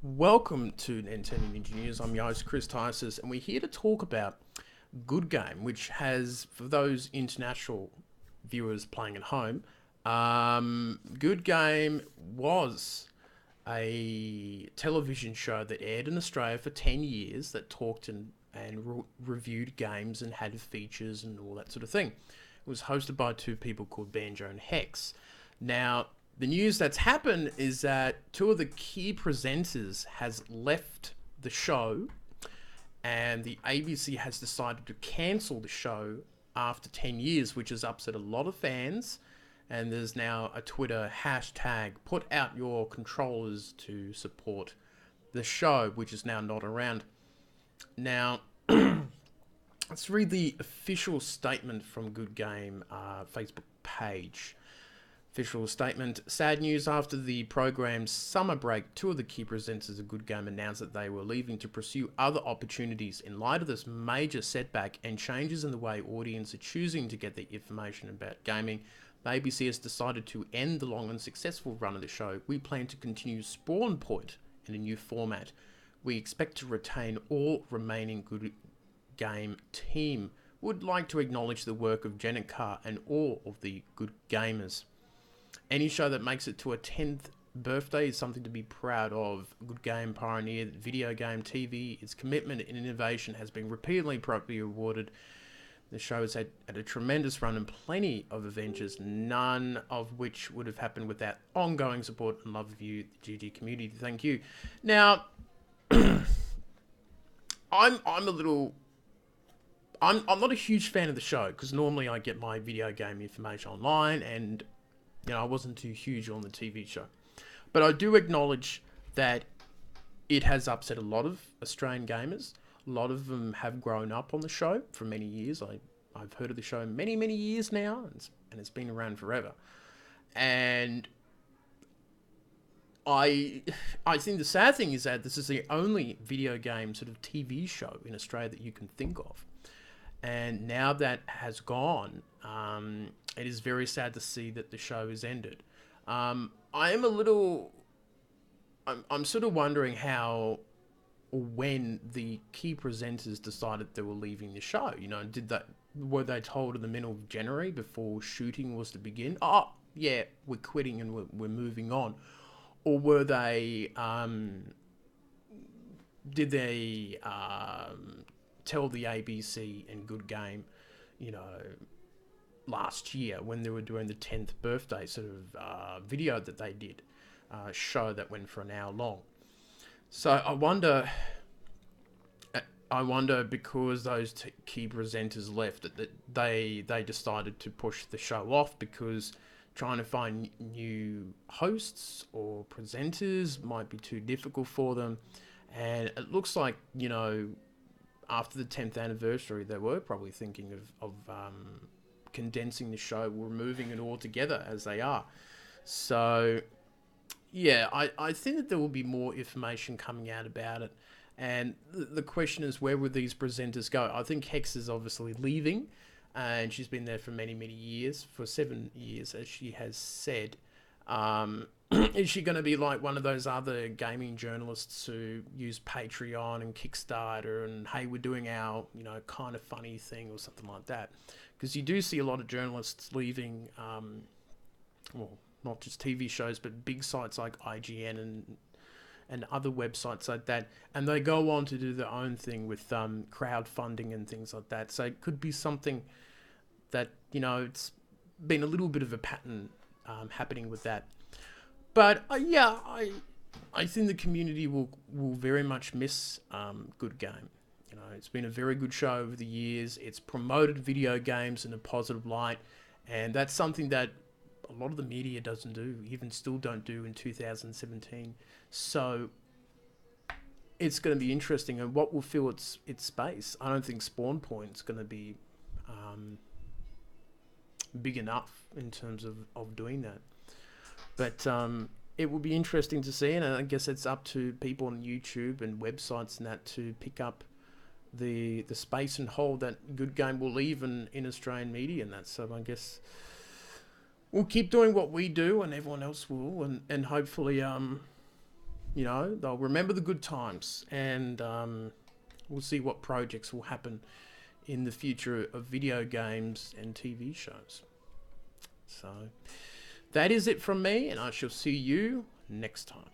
Welcome to Nintendo Ninja News. I'm your host, Chris Tysis, and we're here to talk about Good Game, which has, for those international viewers playing at home, Good Game was a television show that aired in Australia for 10 years that talked and reviewed games and had features and all that sort of thing. It was hosted by two people called Banjo and Hex. Now, the news that's happened is that two of the key presenters has left the show, and the ABC has decided to cancel the show after 10 years, which has upset a lot of fans. And there's now a Twitter hashtag, put out your controllers to support the show, which is now not around. Now, let's read the official statement from Good Game Facebook page. Official statement. Sad news after the program's summer break, two of the key presenters of Good Game announced that they were leaving to pursue other opportunities. In light of this major setback and changes in the way audiences are choosing to get their information about gaming, the ABC has decided to end the long and successful run of the show. We plan to continue Spawn Point in a new format. We expect to retain all remaining Good Game team. Would like to acknowledge the work of Janet Carr and all of the Good Gamers. Any show that makes it to a 10th birthday is something to be proud of. Good Game pioneered video game TV. Its commitment and innovation has been repeatedly properly awarded. The show has had a tremendous run and plenty of adventures, none of which would have happened without ongoing support and love of you, the GG community. Thank you. Now, I'm not a huge fan of the show because normally I get my video game information online, and I wasn't too huge on the TV show. But I do acknowledge that it has upset a lot of Australian gamers. A lot of them have grown up on the show for many years. I've heard of the show many, many years now, and it's been around forever. And I think the sad thing is that this is the only video game sort of TV show in Australia that you can think of. And now that has gone, it is very sad to see that the show is ended. I'm sort of wondering how or when the key presenters decided they were leaving the show. Were they told in the middle of January before shooting was to begin? Oh, yeah, we're quitting and we're moving on. Or were they, did they tell the ABC and Good Game, last year when they were doing the 10th birthday sort of video that they did, show that went for an hour long. So I wonder because those key presenters left, that they decided to push the show off because trying to find new hosts or presenters might be too difficult for them. And it looks like, after the 10th anniversary, they were probably thinking of condensing the show, removing it all together as they are. So, yeah, I think that there will be more information coming out about it. And the question is, where will these presenters go? I think Hex is obviously leaving, and she's been there for many, many years, for 7 years, as she has said. Is she going to be like one of those other gaming journalists who use Patreon and Kickstarter and, hey, we're doing our, kind of funny thing or something like that? Because you do see a lot of journalists leaving, not just TV shows, but big sites like IGN and other websites like that. And they go on to do their own thing with crowdfunding and things like that. So it could be something that, it's been a little bit of a pattern happening with that. But I think the community will very much miss Good Game. It's been a very good show over the years. It's promoted video games in a positive light, and that's something that a lot of the media doesn't do, even still don't do in 2017. So it's going to be interesting, and what will fill its space? I don't think Spawn Point's going to be big enough in terms of doing that. But it will be interesting to see, and I guess it's up to people on YouTube and websites and that to pick up the space and hold that Good Game will leave in Australian media and that. So I guess we'll keep doing what we do, and everyone else will, and hopefully You know, they'll remember the good times, and we'll see what projects will happen in the future of video games and TV shows. So that is it from me, and I shall see you next time.